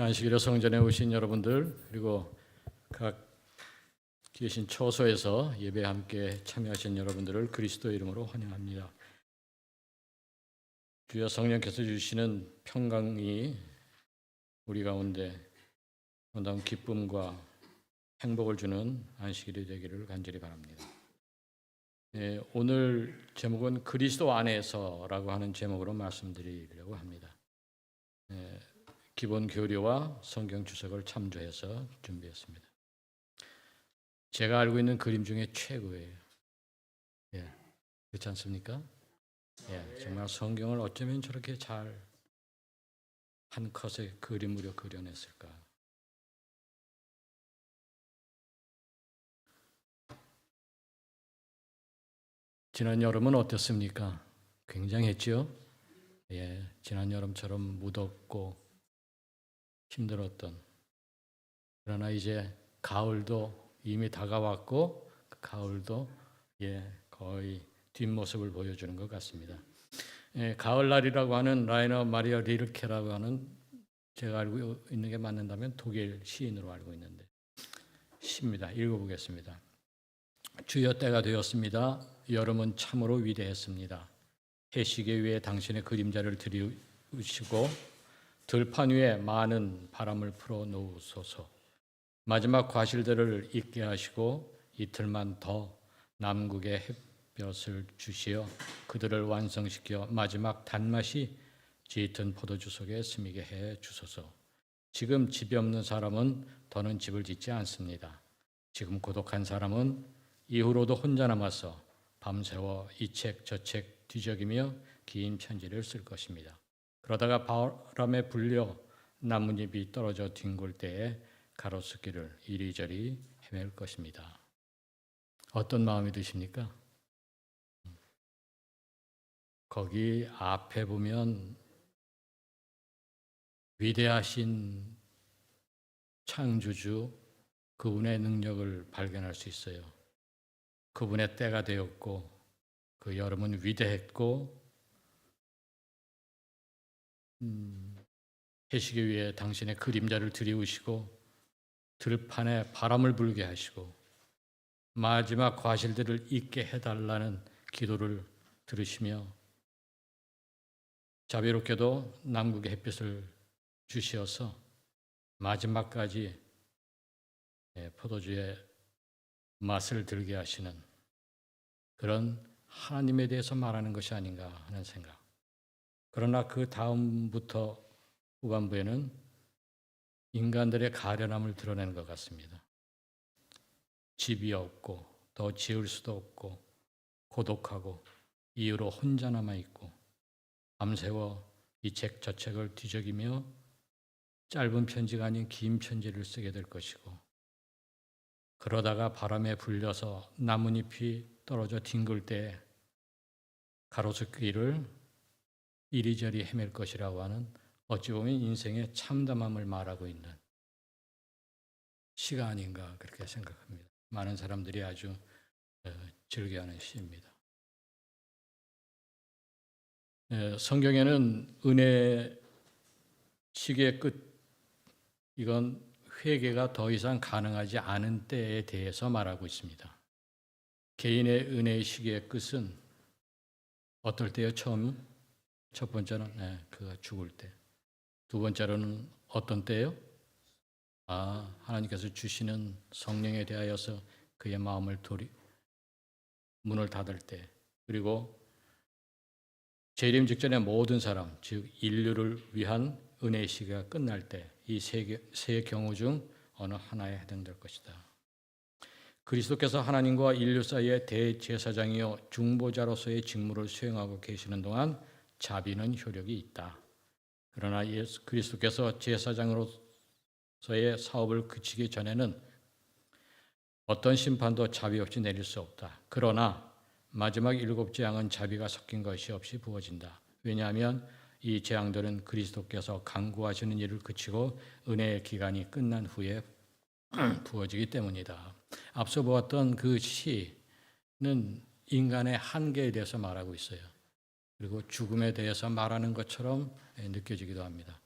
안식일에 성전에 오신 여러분들, 그리고 각 계신 처소에서 예배에 함께 참여하신 여러분들을 그리스도의 이름으로 환영합니다. 주여 성령께서 주시는 평강이 우리 가운데 아름다운 기쁨과 행복을 주는 안식일이 되기를 간절히 바랍니다. 오늘 제목은 그리스도 안에서라고 하는 제목으로 말씀드리려고 합니다. 기본 교리와 성경 주석을 참조해서 준비했습니다. 제가 알고 있는 그림 중에 최고예요. 그렇지 않습니까? 정말 성경을 어쩌면 저렇게 잘 한 컷의 그림으로 그려냈을까? 지난 여름은 어땠습니까? 굉장했죠? 지난 여름처럼 무덥고 힘들었던. 그러나 이제 가을도 이미 다가왔고 그 가을도 거의 뒷모습을 보여주는 것 같습니다. 가을날이라고 하는 라이너 마리아 릴케라고 하는, 제가 알고 있는 게 맞는다면 독일 시인으로 알고 있는데 시입니다. 읽어보겠습니다. 주여 때가 되었습니다. 여름은 참으로 위대했습니다. 해시계 위에 당신의 그림자를 들이우시고 들판 위에 많은 바람을 풀어 놓으소서. 마지막 과실들을 잊게 하시고 이틀만 더 남극의 햇볕을 주시어 그들을 완성시켜 마지막 단맛이 짙은 포도주 속에 스미게 해 주소서. 지금 집이 없는 사람은 더는 집을 짓지 않습니다. 지금 고독한 사람은 이후로도 혼자 남아서 밤새워 이 책 저 책 뒤적이며 긴 편지를 쓸 것입니다. 그러다가 바람에 불려 나뭇잎이 떨어져 뒹굴 때에 가로수길을 이리저리 헤맬 것입니다. 어떤 마음이 드십니까? 거기 앞에 보면 위대하신 창조주 그분의 능력을 발견할 수 있어요. 그분의 때가 되었고 그 여름은 위대했고 해시계 위에 당신의 그림자를 들이우시고 들판에 바람을 불게 하시고 마지막 과실들을 잊게 해달라는 기도를 들으시며 자비롭게도 남극의 햇빛을 주시어서 마지막까지 포도주의 맛을 들게 하시는 그런 하나님에 대해서 말하는 것이 아닌가 하는 생각. 그러나 그 다음부터 후반부에는 인간들의 가련함을 드러내는 것 같습니다. 집이 없고 더 지을 수도 없고 고독하고 이유로 혼자 남아있고 밤새워 이 책 저 책을 뒤적이며 짧은 편지가 아닌 긴 편지를 쓰게 될 것이고 그러다가 바람에 불려서 나뭇잎이 떨어져 뒹굴 때 가로수길을 이리저리 헤맬 것이라고 하는, 어찌 보면 인생의 참담함을 말하고 있는 시가 아닌가 그렇게 생각합니다. 많은 사람들이 아주 즐겨하는 시입니다. 성경에는 은혜 시기의 끝, 이건 회개가 더 이상 가능하지 않은 때에 대해서 말하고 있습니다. 개인의 은혜의 시기의 끝은 어떨 때요? 첫 번째는 그가 죽을 때. 두 번째로는 어떤 때요? 하나님께서 주시는 성령에 대하여서 그의 마음을 문을 닫을 때. 그리고 재림 직전의 모든 사람, 즉 인류를 위한 은혜의 시기가 끝날 때, 이 세 경우 중 어느 하나에 해당될 것이다. 그리스도께서 하나님과 인류 사이의 대제사장이요 중보자로서의 직무를 수행하고 계시는 동안 자비는 효력이 있다. 그러나 그리스도께서 제사장으로서의 사업을 그치기 전에는 어떤 심판도 자비 없이 내릴 수 없다. 그러나 마지막 7 재앙은 자비가 섞인 것이 없이 부어진다. 왜냐하면 이 재앙들은 그리스도께서 강구하시는 일을 그치고 은혜의 기간이 끝난 후에 부어지기 때문이다. 앞서 보았던 그 시는 인간의 한계에 대해서 말하고 있어요. 그리고 죽음에 대해서 말하는 것처럼 느껴지기도 합니다.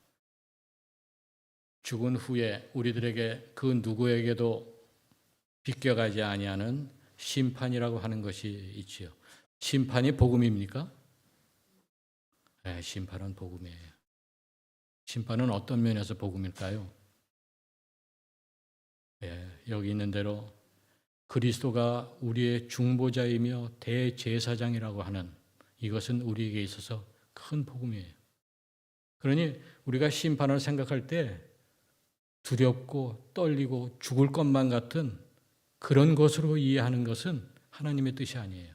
죽은 후에 우리들에게 그 누구에게도 비껴가지 아니하는 심판이라고 하는 것이 있지요. 심판이 복음입니까? 네, 심판은 복음이에요. 심판은 어떤 면에서 복음일까요? 네, 여기 있는 대로 그리스도가 우리의 중보자이며 대제사장이라고 하는 이것은 우리에게 있어서 큰 복음이에요. 그러니 우리가 심판을 생각할 때 두렵고 떨리고 죽을 것만 같은 그런 것으로 이해하는 것은 하나님의 뜻이 아니에요.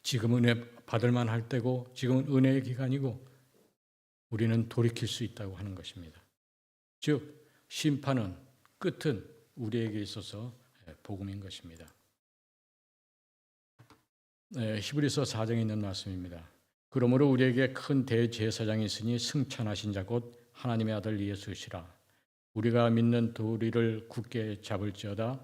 지금은 은혜 받을 만할 때고 지금은 은혜의 기간이고 우리는 돌이킬 수 있다고 하는 것입니다. 즉 심판은 끝은 우리에게 있어서 복음인 것입니다. 히브리서 4장에 있는 말씀입니다. 그러므로 우리에게 큰 대제사장이 있으니 승천하신 자 곧 하나님의 아들 예수시라. 우리가 믿는 도리를 굳게 잡을지어다.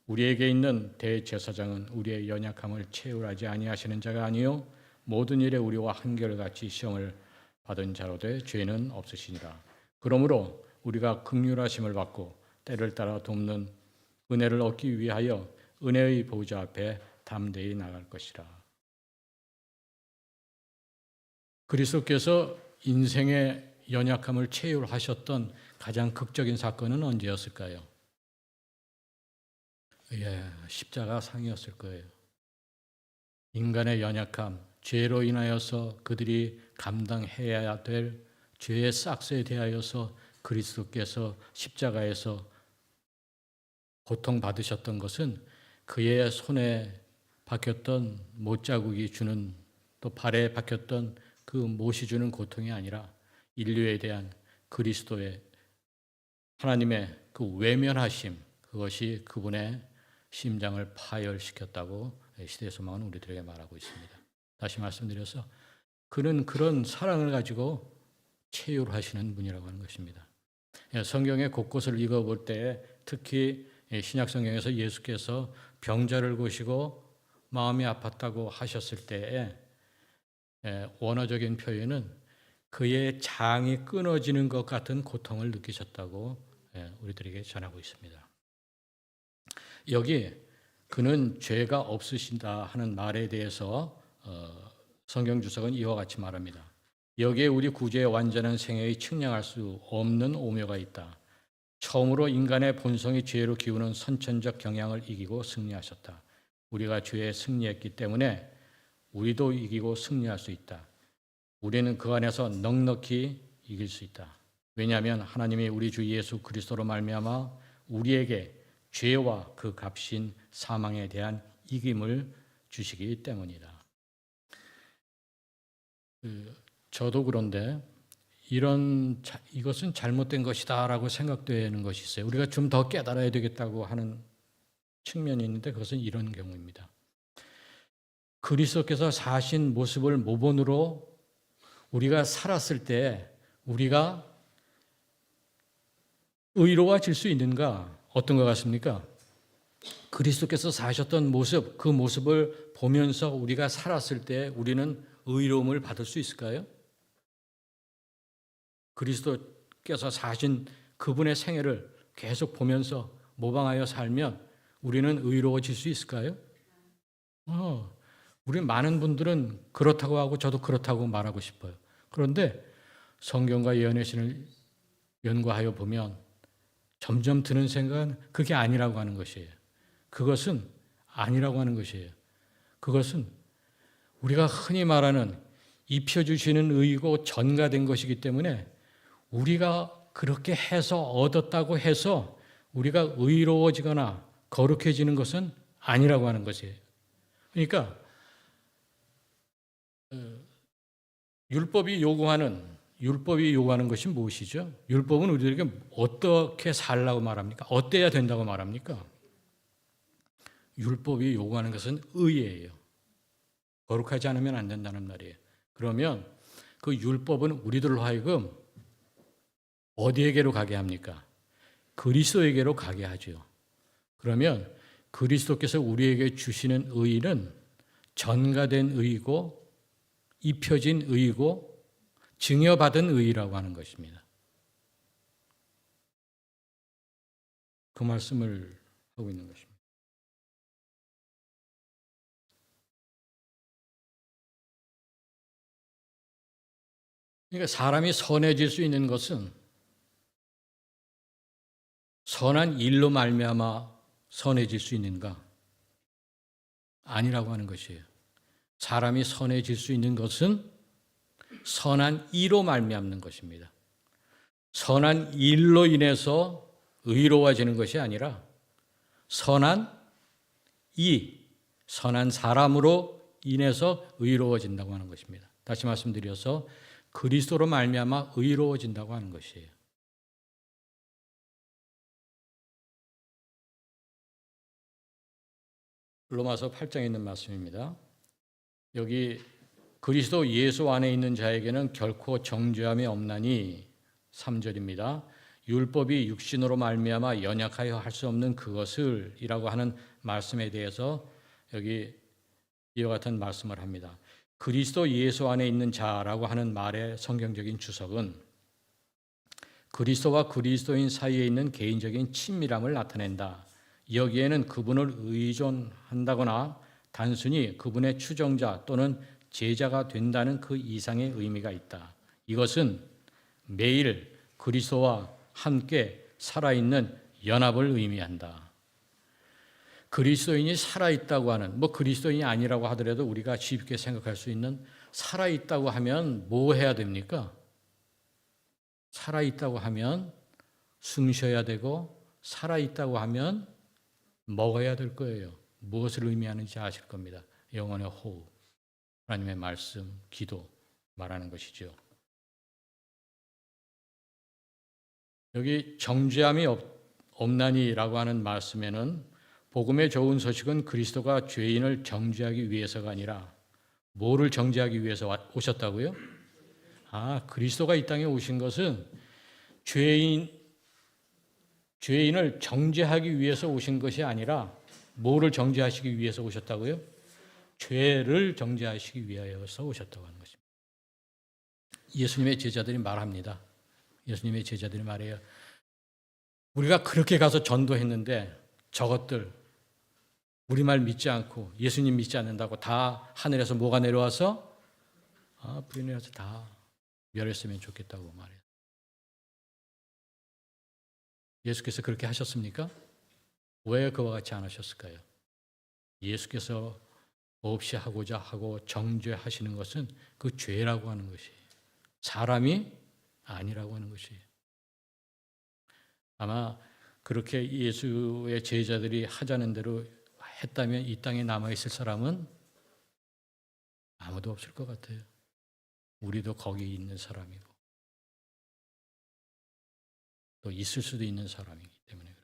우리에게 있는 대제사장은 우리의 연약함을 채울하지 아니하시는 자가 아니요 모든 일에 우리와 한결같이 시험을 받은 자로되 죄는 없으시니라. 그러므로 우리가 긍휼하심을 받고 때를 따라 돕는 은혜를 얻기 위하여 은혜의 보좌 앞에 담대히 나갈 것이라. 그리스도께서 인생의 연약함을 체휼하셨던 가장 극적인 사건은 언제였을까요? 십자가 상이었을 거예요. 인간의 연약함, 죄로 인하여서 그들이 감당해야 될 죄의 싹스에 대하여서 그리스도께서 십자가에서 고통받으셨던 것은 그의 손에 박혔던 못자국이 주는 또 발에 박혔던 그 못이 주는 고통이 아니라 인류에 대한 그리스도의 하나님의 그 외면하심, 그것이 그분의 심장을 파열시켰다고 시대소망은 우리들에게 말하고 있습니다. 다시 말씀드려서 그는 그런 사랑을 가지고 체휼하시는 분이라고 하는 것입니다. 성경의 곳곳을 읽어볼 때 특히 신약 성경에서 예수께서 병자를 고시고 마음이 아팠다고 하셨을 때에 원어적인 표현은 그의 장이 끊어지는 것 같은 고통을 느끼셨다고 우리들에게 전하고 있습니다. 여기 그는 죄가 없으신다 하는 말에 대해서 성경 주석은 이와 같이 말합니다. 여기에 우리 구주의 완전한 생애의 측량할 수 없는 오묘가 있다. 처음으로 인간의 본성이 죄로 기우는 선천적 경향을 이기고 승리하셨다. 우리가 죄에 승리했기 때문에 우리도 이기고 승리할 수 있다. 우리는 그 안에서 넉넉히 이길 수 있다. 왜냐하면 하나님이 우리 주 예수 그리스도로 말미암아 우리에게 죄와 그 값인 사망에 대한 이김을 주시기 때문이다. 저도 그런데 이것은 잘못된 것이다라고 생각되는 것이 있어요. 우리가 좀 더 깨달아야 되겠다고 하는 측면이 있는데 그것은 이런 경우입니다. 그리스도께서 사신 모습을 모본으로 우리가 살았을 때 우리가 의로워질 수 있는가? 어떤 것 같습니까? 그리스도께서 사셨던 모습, 그 모습을 보면서 우리가 살았을 때 우리는 의로움을 받을 수 있을까요? 그리스도께서 사신 그분의 생애를 계속 보면서 모방하여 살면 우리는 의로워질 수 있을까요? 우리 많은 분들은 그렇다고 하고 저도 그렇다고 말하고 싶어요. 그런데 성경과 예언의 신을 연구하여 보면 점점 드는 생각은 그게 아니라고 하는 것이에요. 그것은 아니라고 하는 것이에요. 그것은 우리가 흔히 말하는 입혀주시는 의이고 전가된 것이기 때문에 우리가 그렇게 해서 얻었다고 해서 우리가 의로워지거나 거룩해지는 것은 아니라고 하는 것이에요. 그러니까 율법이 요구하는 것이 무엇이죠? 율법은 우리에게 어떻게 살라고 말합니까? 어때야 된다고 말합니까? 율법이 요구하는 것은 의예요. 거룩하지 않으면 안 된다는 말이에요. 그러면 그 율법은 우리들로 하여금 어디에게로 가게 합니까? 그리스도에게로 가게 하죠. 그러면 그리스도께서 우리에게 주시는 의는 전가된 의이고 입혀진 의이고 증여받은 의라고 하는 것입니다. 그 말씀을 하고 있는 것입니다. 그러니까 사람이 선해질 수 있는 것은 선한 일로 말미암아 선해질 수 있는가? 아니라고 하는 것이에요. 사람이 선해질 수 있는 것은 선한 이로 말미암는 것입니다. 선한 일로 인해서 의로워지는 것이 아니라 선한 이, 선한 사람으로 인해서 의로워진다고 하는 것입니다. 다시 말씀드려서 그리스도로 말미암아 의로워진다고 하는 것이에요. 로마서 8장에 있는 말씀입니다. 여기 그리스도 예수 안에 있는 자에게는 결코 정죄함이 없나니 3절입니다. 율법이 육신으로 말미암아 연약하여 할 수 없는 그것을 이라고 하는 말씀에 대해서 여기 이와 같은 말씀을 합니다. 그리스도 예수 안에 있는 자라고 하는 말의 성경적인 주석은 그리스도와 그리스도인 사이에 있는 개인적인 친밀함을 나타낸다. 여기에는 그분을 의존한다거나 단순히 그분의 추종자 또는 제자가 된다는 그 이상의 의미가 있다. 이것은 매일 그리스도와 함께 살아있는 연합을 의미한다. 그리스도인이 살아있다고 하는, 그리스도인이 아니라고 하더라도 우리가 쉽게 생각할 수 있는 살아있다고 하면 뭐 해야 됩니까? 살아있다고 하면 숨 쉬어야 되고 살아있다고 하면 먹어야 될 거예요. 무엇을 의미하는지 아실 겁니다. 영혼의 호흡, 하나님의 말씀, 기도 말하는 것이죠. 여기 정죄함이 없나니라고 하는 말씀에는 복음의 좋은 소식은 그리스도가 죄인을 정죄하기 위해서가 아니라 뭐를 정죄하기 위해서 오셨다고요? 그리스도가 이 땅에 오신 것은 죄인을 정죄하기 위해서 오신 것이 아니라 뭐를 정죄하시기 위해서 오셨다고요? 죄를 정죄하시기 위하여서 오셨다고 하는 것입니다. 예수님의 제자들이 말합니다. 예수님의 제자들이 말해요. 우리가 그렇게 가서 전도했는데 저것들 우리 말 믿지 않고 예수님 믿지 않는다고 다 하늘에서 뭐가 내려와서 불이 내려와서 다 멸했으면 좋겠다고 말해요. 예수께서 그렇게 하셨습니까? 왜 그와 같이 안 하셨을까요? 예수께서 없이 하고자 하고 정죄하시는 것은 그 죄라고 하는 것이에요. 사람이 아니라고 하는 것이에요. 아마 그렇게 예수의 제자들이 하자는 대로 했다면 이 땅에 남아있을 사람은 아무도 없을 것 같아요. 우리도 거기 있는 사람이고 또 있을 수도 있는 사람이기 때문에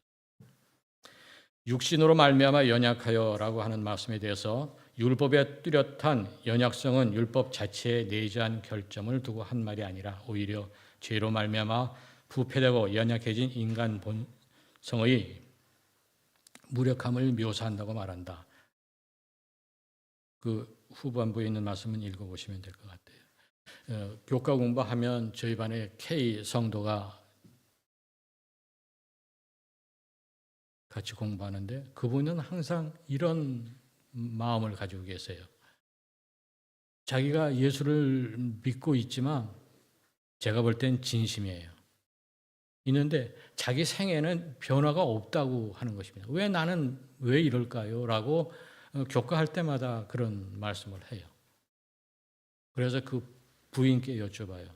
육신으로 말미암아 연약하여라고 하는 말씀에 대해서 율법의 뚜렷한 연약성은 율법 자체에 내재한 결점을 두고 한 말이 아니라 오히려 죄로 말미암아 부패되고 연약해진 인간 본성의 무력함을 묘사한다고 말한다. 그 후반부에 있는 말씀은 읽어보시면 될 것 같아요. 교과 공부하면 저희 반에 K 성도가 같이 공부하는데 그분은 항상 이런 마음을 가지고 계세요. 자기가 예수를 믿고 있지만 제가 볼 땐 진심이에요. 있는데 자기 생애는 변화가 없다고 하는 것입니다. 왜 나는 왜 이럴까요? 라고 교과할 때마다 그런 말씀을 해요. 그래서 그 부인께 여쭤봐요.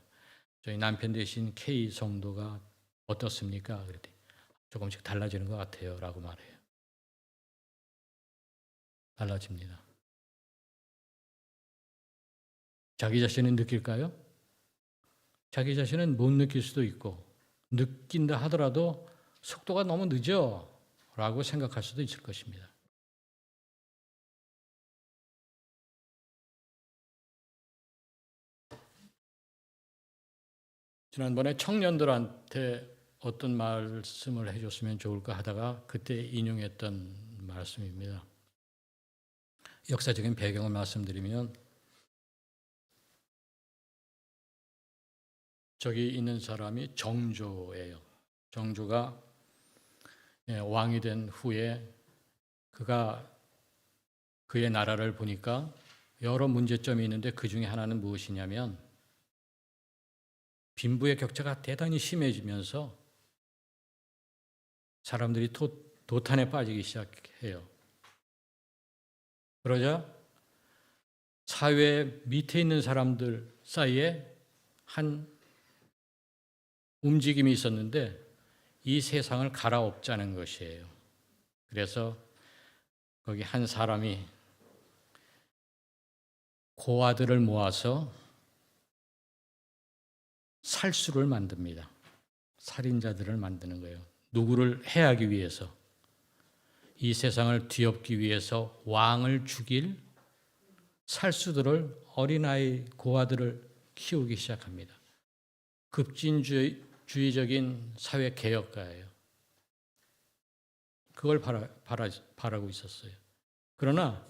저희 남편 되신 K 성도가 어떻습니까? 그랬더니 조금씩 달라지는 것 같아요. 라고 말해요. 달라집니다. 자기 자신은 느낄까요? 자기 자신은 못 느낄 수도 있고 느낀다 하더라도 속도가 너무 늦어 라고 생각할 수도 있을 것입니다. 지난번에 청년들한테 어떤 말씀을 해줬으면 좋을까 하다가 그때 인용했던 말씀입니다. 역사적인 배경을 말씀드리면 저기 있는 사람이 정조예요. 정조가 왕이 된 후에 그가 그의 나라를 보니까 여러 문제점이 있는데 그 중에 하나는 무엇이냐면 빈부의 격차가 대단히 심해지면서 사람들이 도탄에 빠지기 시작해요. 그러자 사회 밑에 있는 사람들 사이에 한 움직임이 있었는데 이 세상을 갈아엎자는 것이에요. 그래서 거기 한 사람이 고아들을 모아서 살수를 만듭니다. 살인자들을 만드는 거예요. 누구를 해하기 위해서, 이 세상을 뒤엎기 위해서 왕을 죽일 살수들을, 어린아이 고아들을 키우기 시작합니다. 급진주의적인 사회 개혁가예요. 그걸 바라고 있었어요. 그러나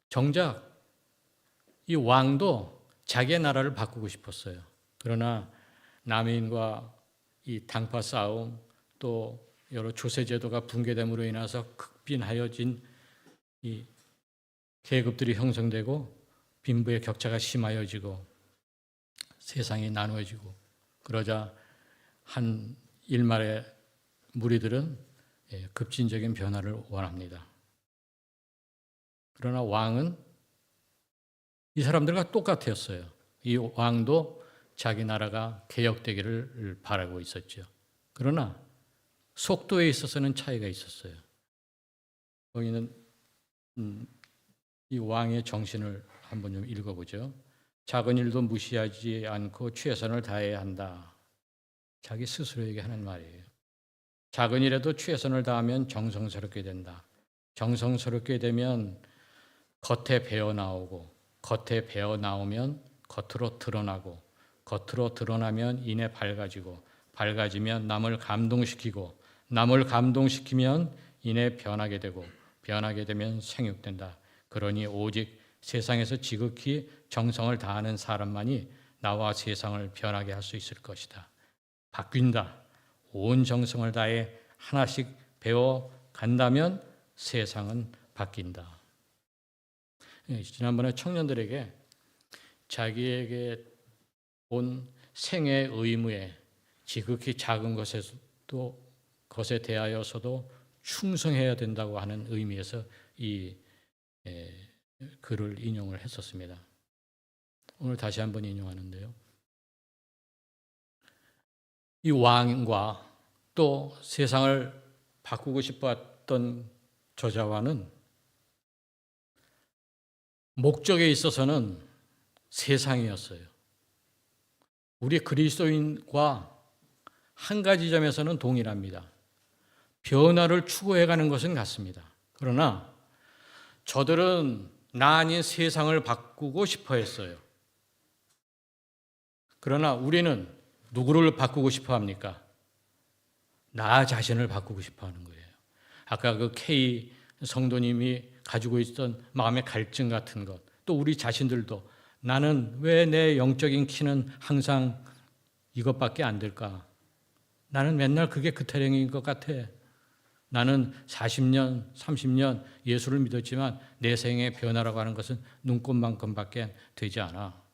정작 이 왕도 자기의 나라를 바꾸고 싶었어요. 그러나 남인과 이 당파 싸움, 또 여러 조세제도가 붕괴됨으로 인해서 극빈하여진 이 계급들이 형성되고 빈부의 격차가 심하여지고 세상이 나누어지고, 그러자 한 일말의 무리들은 급진적인 변화를 원합니다. 그러나 왕은 이 사람들과 똑같았어요. 이 왕도 자기 나라가 개혁되기를 바라고 있었죠. 그러나 속도에 있어서는 차이가 있었어요. 거기는 이 왕의 정신을 한번 좀 읽어보죠. 작은 일도 무시하지 않고 최선을 다해야 한다. 자기 스스로에게 하는 말이에요. 작은 일에도 최선을 다하면 정성스럽게 된다. 정성스럽게 되면 겉에 배어 나오고, 겉에 배어 나오면 겉으로 드러나고, 겉으로 드러나면 이내 밝아지고, 밝아지면 남을 감동시키고, 남을 감동시키면 이내 변하게 되고, 변하게 되면 생육된다. 그러니 오직 세상에서 지극히 정성을 다하는 사람만이 나와 세상을 변하게 할 수 있을 것이다. 바뀐다. 온 정성을 다해 하나씩 배워 간다면 세상은 바뀐다. 지난번에 청년들에게 자기에게 온 생의 의무에 지극히 작은 것에 대하여서도 충성해야 된다고 하는 의미에서 이 글을 인용을 했었습니다. 오늘 다시 한번 인용하는데요. 이 왕과 또 세상을 바꾸고 싶었던 저자와는 목적에 있어서는 세상이었어요. 우리 그리스도인과 한 가지 점에서는 동일합니다. 변화를 추구해가는 것은 같습니다. 그러나 저들은 나 아닌 세상을 바꾸고 싶어 했어요. 그러나 우리는 누구를 바꾸고 싶어 합니까? 나 자신을 바꾸고 싶어 하는 거예요. 아까 그 K 성도님이 가지고 있던 마음의 갈증 같은 것, 또 우리 자신들도 나는 왜 내 영적인 키는 항상 이것밖에 안 될까? 나는 맨날 그게 그 타령인 것 같아. 나는 40년, 30년 예수를 믿었지만 내 생의 변화라고 하는 것은 눈꽃만큼밖에 되지 않아.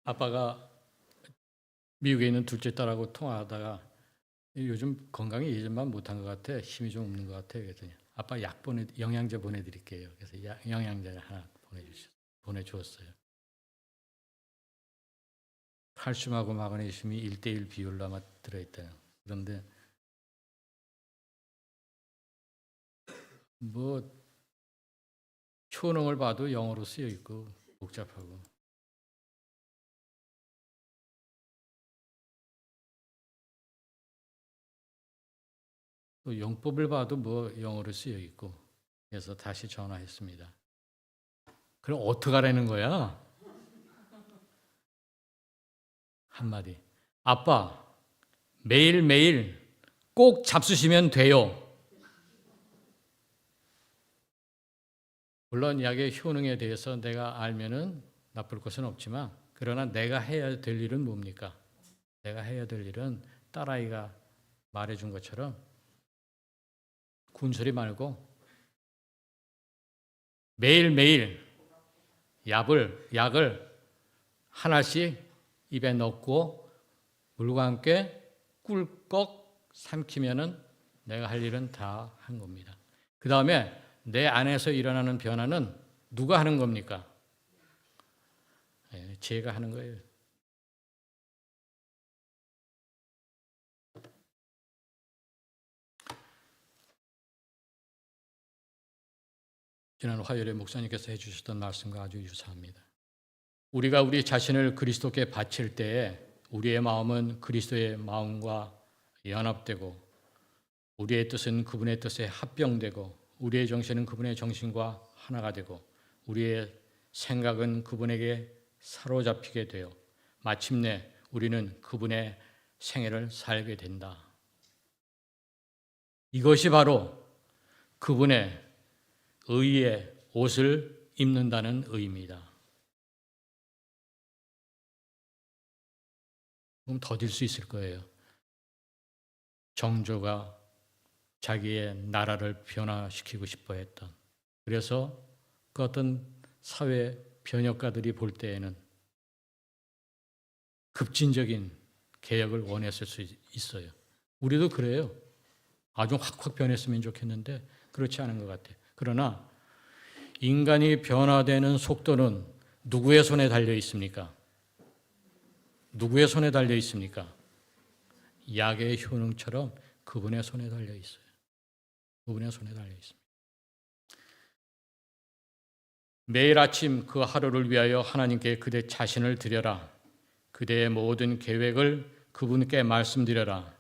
아빠가 미국에 있는 둘째 딸하고 통화하다가 요즘 건강이 예전만 못한 것 같아. 힘이 좀 없는 것 같아. 그랬더니 아빠 영양제 보내드릴게요. 그래서 영양제를 하나 보내주었어요. 칼슘하고 마그네슘이 1:1 비율로 아마 들어있대요. 그런데 뭐 효능을 봐도 영어로 쓰여 있고 복잡하고. 또 용법을 봐도 뭐 영어로 쓰여 있고. 그래서 다시 전화했습니다. 그럼 어떡하라는 거야? 한마디. 아빠, 매일매일 꼭 잡수시면 돼요. 물론 약의 효능에 대해서 내가 알면은 나쁠 것은 없지만, 그러나 내가 해야 될 일은 뭡니까? 내가 해야 될 일은 딸아이가 말해준 것처럼 군소리 말고 매일매일 약을 하나씩 입에 넣고 물과 함께 꿀꺽 삼키면은 내가 할 일은 다 한 겁니다. 그 다음에 내 안에서 일어나는 변화는 누가 하는 겁니까? 제가 하는 거예요. 지난 화요일에 목사님께서 해주셨던 말씀과 아주 유사합니다. 우리가 우리 자신을 그리스도께 바칠 때에 우리의 마음은 그리스도의 마음과 연합되고, 우리의 뜻은 그분의 뜻에 합병되고, 우리의 정신은 그분의 정신과 하나가 되고, 우리의 생각은 그분에게 사로잡히게 되어 마침내 우리는 그분의 생애를 살게 된다. 이것이 바로 그분의 의의 옷을 입는다는 의미다. 그럼 더딜 수 있을 거예요. 정조가 자기의 나라를 변화시키고 싶어 했던, 그래서 그 어떤 사회 변혁가들이 볼 때에는 급진적인 개혁을 원했을 수 있어요. 우리도 그래요. 아주 확확 변했으면 좋겠는데 그렇지 않은 것 같아요. 그러나 인간이 변화되는 속도는 누구의 손에 달려 있습니까? 누구의 손에 달려 있습니까? 약의 효능처럼 그분의 손에 달려 있어요. 그분의 손에 달려 있습니다. 매일 아침 그 하루를 위하여 하나님께 그대 자신을 드려라. 그대의 모든 계획을 그분께 말씀드려라.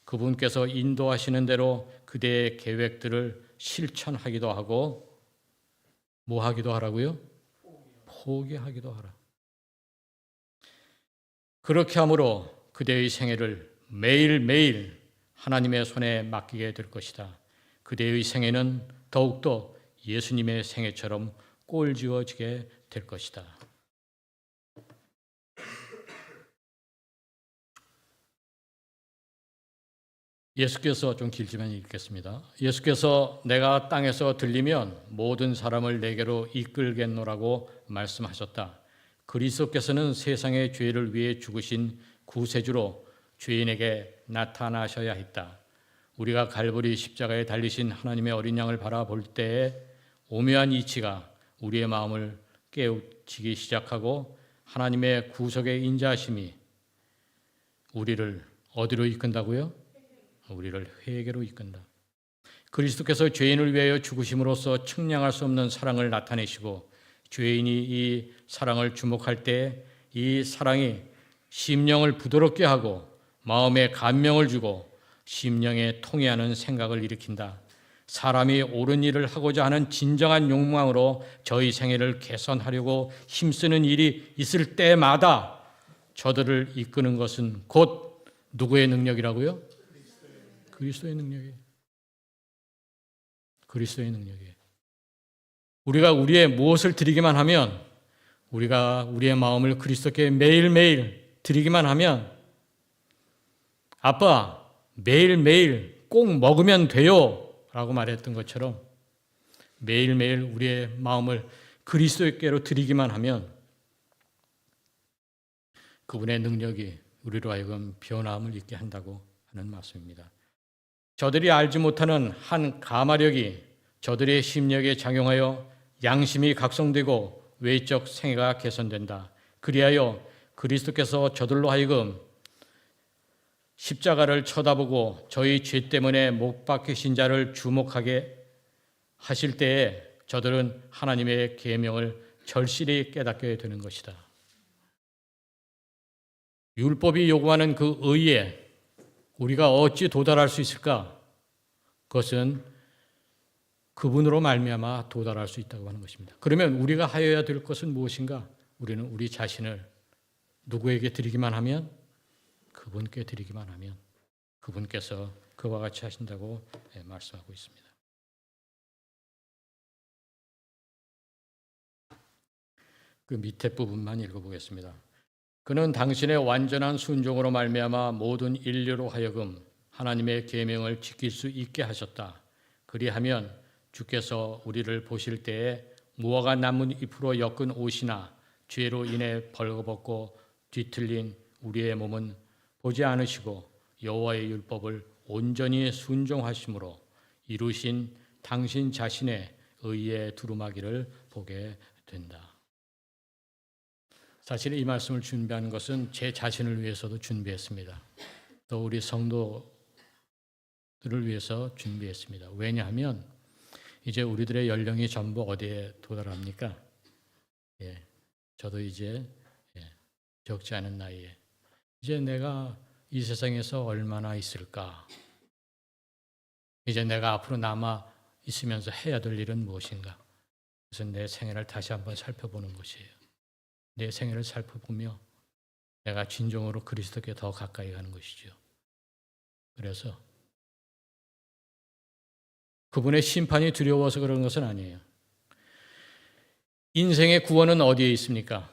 그분께서 인도하시는 대로 그대의 계획들을 실천하기도 하고, 뭐 하기도 하라고요? 포기하기도 하라. 그렇게 함으로 그대의 생애를 매일매일 하나님의 손에 맡기게 될 것이다. 그대의 생애는 더욱더 예수님의 생애처럼 꼴지어지게 될 것이다. 예수께서, 좀 길지만 읽겠습니다. 예수께서 내가 땅에서 들리면 모든 사람을 내게로 이끌겠노라고 말씀하셨다. 그리스도께서는 세상의 죄를 위해 죽으신 구세주로 죄인에게 나타나셔야 했다. 우리가 갈보리 십자가에 달리신 하나님의 어린 양을 바라볼 때에 오묘한 이치가 우리의 마음을 깨우치기 시작하고, 하나님의 구속의 인자하심이 우리를 어디로 이끈다고요? 우리를 회개로 이끈다. 그리스도께서 죄인을 위하여 죽으심으로써 측량할 수 없는 사랑을 나타내시고, 죄인이 이 사랑을 주목할 때 이 사랑이 심령을 부드럽게 하고 마음에 감명을 주고 심령에 통해하는 생각을 일으킨다. 사람이 옳은 일을 하고자 하는 진정한 욕망으로 저희 생애를 개선하려고 힘쓰는 일이 있을 때마다 저들을 이끄는 것은 곧 누구의 능력이라고요? 그리스도의 능력이에요. 그리스도의 능력이에요. 우리가 우리의 무엇을 드리기만 하면, 우리가 우리의 마음을 그리스도께 매일매일 드리기만 하면, 아빠 매일매일 꼭 먹으면 돼요 라고 말했던 것처럼 매일매일 우리의 마음을 그리스도께로 드리기만 하면 그분의 능력이 우리로 하여금 변화함을 있게 한다고 하는 말씀입니다. 저들이 알지 못하는 한 가마력이 저들의 심령에 작용하여 양심이 각성되고 외적 생애가 개선된다. 그리하여 그리스도께서 저들로 하여금 십자가를 쳐다보고 저희 죄 때문에 못 박히신 자를 주목하게 하실 때에 저들은 하나님의 계명을 절실히 깨닫게 되는 것이다. 율법이 요구하는 그 의에 우리가 어찌 도달할 수 있을까? 그것은 그분으로 말미암아 도달할 수 있다고 하는 것입니다. 그러면 우리가 하여야 될 것은 무엇인가? 우리는 우리 자신을 누구에게 드리기만 하면, 그분께 드리기만 하면 그분께서 그와 같이 하신다고 말씀하고 있습니다. 그 밑에 부분만 읽어보겠습니다. 그는 당신의 완전한 순종으로 말미암아 모든 인류로 하여금 하나님의 계명을 지킬 수 있게 하셨다. 그리하면 주께서 우리를 보실 때에 무화과 나무 잎으로 엮은 옷이나 죄로 인해 벌거벗고 뒤틀린 우리의 몸은 보지 않으시고 여호와의 율법을 온전히 순종하심으로 이루신 당신 자신의 의의 두루마기를 보게 된다. 사실 이 말씀을 준비하는 것은 제 자신을 위해서도 준비했습니다. 또 우리 성도들을 위해서 준비했습니다. 왜냐하면 이제 우리들의 연령이 전부 어디에 도달합니까? 저도 이제 적지 않은 나이에 이제 내가 이 세상에서 얼마나 있을까? 이제 내가 앞으로 남아 있으면서 해야 될 일은 무엇인가? 그래서 내 생애를 다시 한번 살펴보는 것이에요. 내 생애를 살펴보며 내가 진정으로 그리스도께 더 가까이 가는 것이죠. 그래서 그분의 심판이 두려워서 그런 것은 아니에요. 인생의 구원은 어디에 있습니까?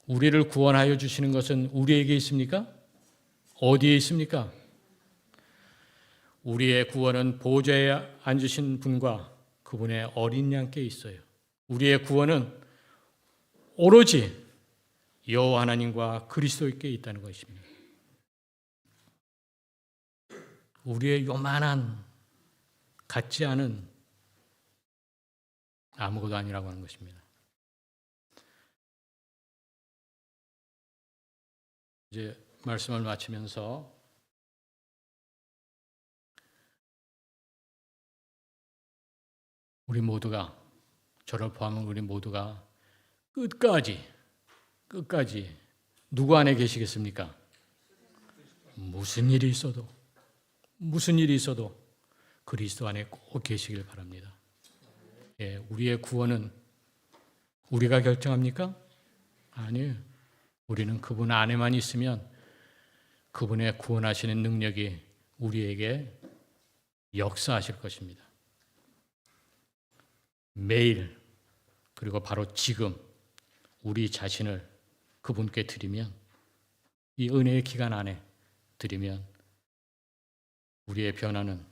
우리를 구원하여 주시는 것은 우리에게 있습니까? 어디에 있습니까? 우리의 구원은 보좌에 앉으신 분과 그분의 어린 양께 있어요. 우리의 구원은 오로지 여호와 하나님과 그리스도께 있다는 것입니다. 우리의 요만한 같지 않은 아무것도 아니라고 하는 것입니다. 이제 말씀을 마치면서 우리 모두가, 저를 포함한 우리 모두가 끝까지 누구 안에 계시겠습니까? 무슨 일이 있어도 그리스도 안에 꼭 계시길 바랍니다. 우리의 구원은 우리가 결정합니까? 아니에요. 우리는 그분 안에만 있으면 그분의 구원하시는 능력이 우리에게 역사하실 것입니다. 매일 그리고 바로 지금 우리 자신을 그분께 드리면, 이 은혜의 기간 안에 드리면 우리의 변화는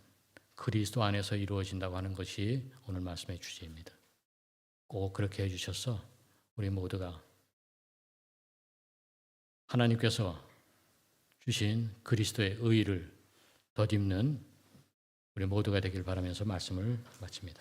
그리스도 안에서 이루어진다고 하는 것이 오늘 말씀의 주제입니다. 꼭 그렇게 해주셔서 우리 모두가 하나님께서 주신 그리스도의 의를 덧입는 우리 모두가 되길 바라면서 말씀을 마칩니다.